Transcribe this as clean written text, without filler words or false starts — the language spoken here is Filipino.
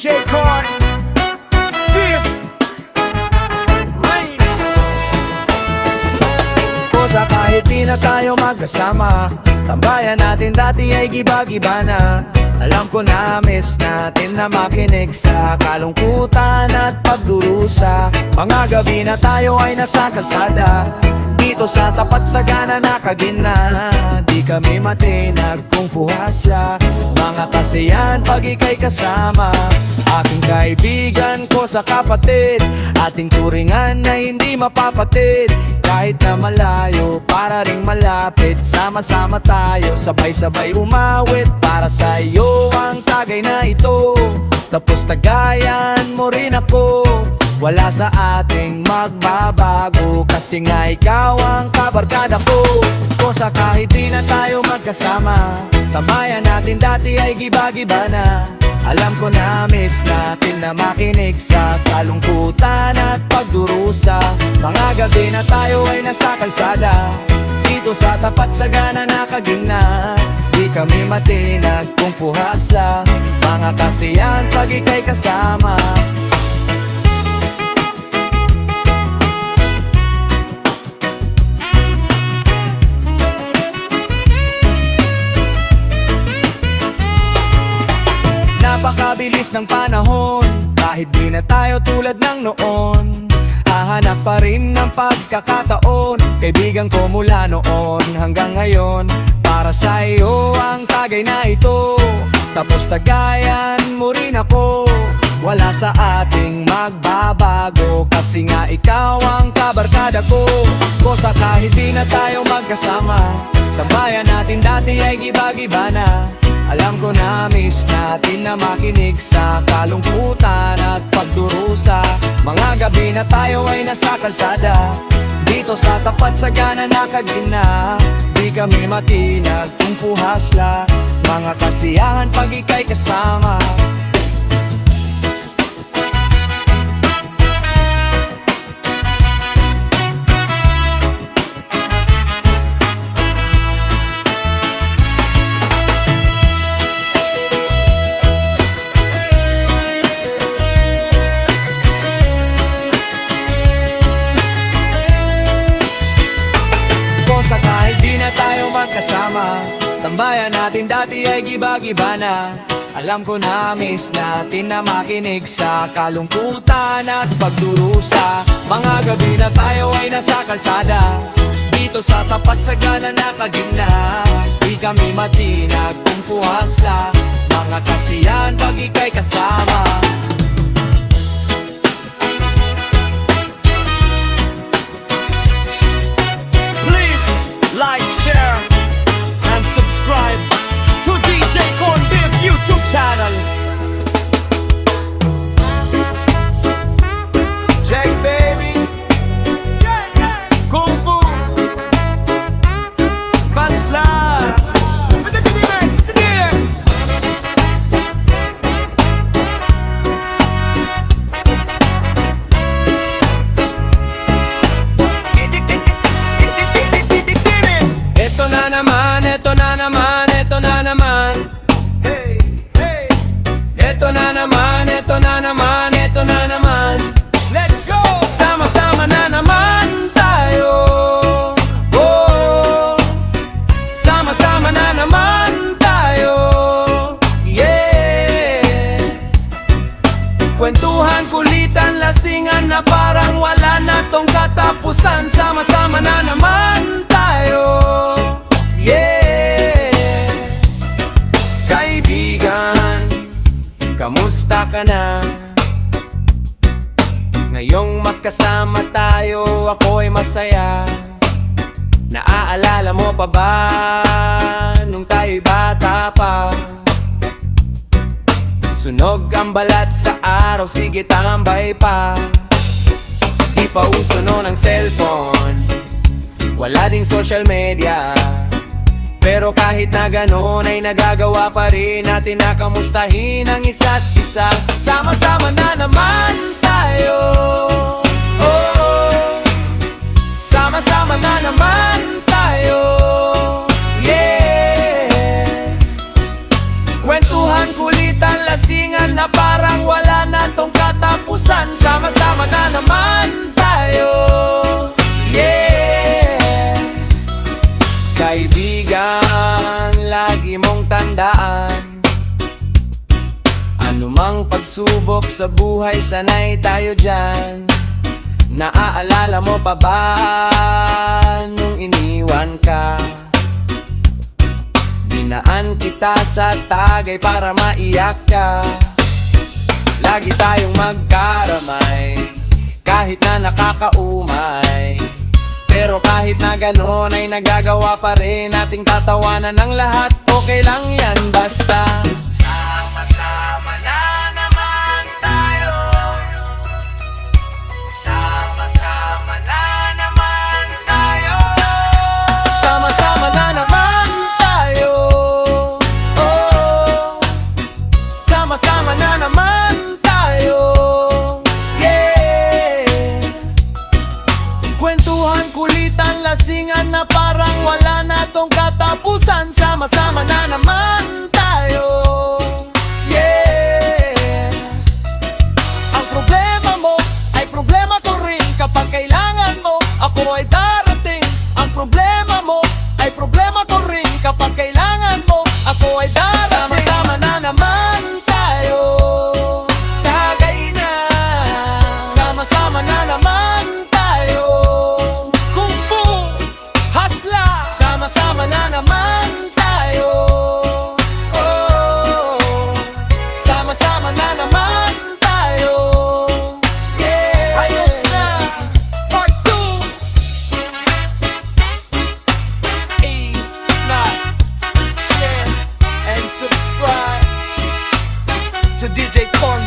DJ Corn Fifth May Kosa kahit di na tayo magkasama, tambayan natin dati ay giba-giba na. Alam ko na miss natin na makinig sa kalungkutan at pagdurusa. Mga gabi na tayo ay nasa kalsada, dito sa tapat sagana na Kagina. Di kami matinag kung fuhasla, mga kasiyan pag ika'y kasama. Aking kaibigan ko sa kapatid, ating turingan na hindi mapapatid. Kahit na malayo, para ring malapit, sama-sama tayo, sabay-sabay umawit. Para sa'yo ang tagay na ito, tapos tagayan mo rin ako. Wala sa ating magbabago, kasi nga ikaw ang kabarkada ko. Kosa kahit di na tayo magkasama, tambayan natin dati ay giba-giba na. Alam ko na miss natin na makinig sa kalungkutan at pagdurusa. Mga gabi na tayo ay nasa kalsada, dito sa tapat sagana na Kagina. Di kami matinag kung fuhasla, mga kasiyan pag ika'y kasama. Napakabilis ng panahon, kahit di na tayo tulad ng noon. Hahanap pa rin ng pagkakataon, kaibigan ko mula noon hanggang ngayon. Para sa iyo ang tagay na ito, tapos tagayan mo rin ako. Wala sa ating magbabago, kasi nga ikaw ang kabarkada ko. Kosa kahit di na tayo magkasama, tambayan natin dati ay giba-giba na. Alam ko na miss natin na makinig sa kalungkutan at pagdurusa. Mga gabi na tayo ay nasa kalsada, dito sa tapat sagana na Kagina. Di kami matinag kung fuhasla, mga kasiyahan pag ika'y kasama. Kahit di na tayo magkasama, tambayan natin dati ay giba-giba na. Alam ko na miss natin na makinig sa kalungkutan at pagdurusa. Mga gabi na tayo ay nasa kalsada, dito sa tapat sagana na Kagina. Di kami matinag kung fuhasla, mga kasiyan pag ika'y kasama. Like, share, and subscribe to DJ Corn Fifth YouTube channel. Jack baby, Kung Fu, Bansla. Ito na naman, ito na naman, ito na naman. Hey, hey. Ito na naman, ito na naman, ito na naman. Let's go! Sama-sama na naman tayo. Oh, sama-sama na naman tayo. Yeah. Kwentuhan, kulitan, lasingan na parang wala na tong katapusan. Sama-sama na naman tayo. Kamusta ka na? Ngayong magkasama tayo, ako'y masaya. Naaalala mo pa ba nung tayo'y bata pa? Sunog ang balat sa araw, sige tambay pa. Di pa uso noon ang cellphone, wala ding social media. Pero kahit na ganoon ay nagagawa pa rin natin na kamustahin ang isa't isa. Sama-sama na naman tayo. Oh, sama-sama na naman tayo. Yeah. Kwentuhan, kulitan, lasingan na parang wala Kaibigan, lagi mong tandaan, anumang pagsubok sa buhay, sanay tayo dyan. Naaalala mo pa ba nung iniwan ka? Dinaan kita sa Tagay para maiyak ka. Lagi tayong magkaramay, kahit na nakakaumay. Pero kahit na ganon ay nagagawa pa rin nating tatawanan ng lahat. Okay lang yan basta sama-sama na naman tayo. Sama-sama na naman tayo. Sama-sama na naman tayo. Oh, sama-sama na naman tayo. Yeah. Kwentuhan, kulitan, lasingan na parang wala na tong katapusan. Sama-sama na naman tayo. Yeah. Ang problema mo ay problema ko rin. Kapag kailangan mo, ako ay darating. Ang problema mo ay problema ko rin. Kapag kailangan mo, ako ay darating. Sama-sama na naman tayo. Tagay na. Sama-sama na naman tayo. Kung fu, hasla. Sama-sama na naman tayo. Oh, sama-sama na naman tayo. Yeah. Ayos na. Part 2 is not share and subscribe to DJ Corn.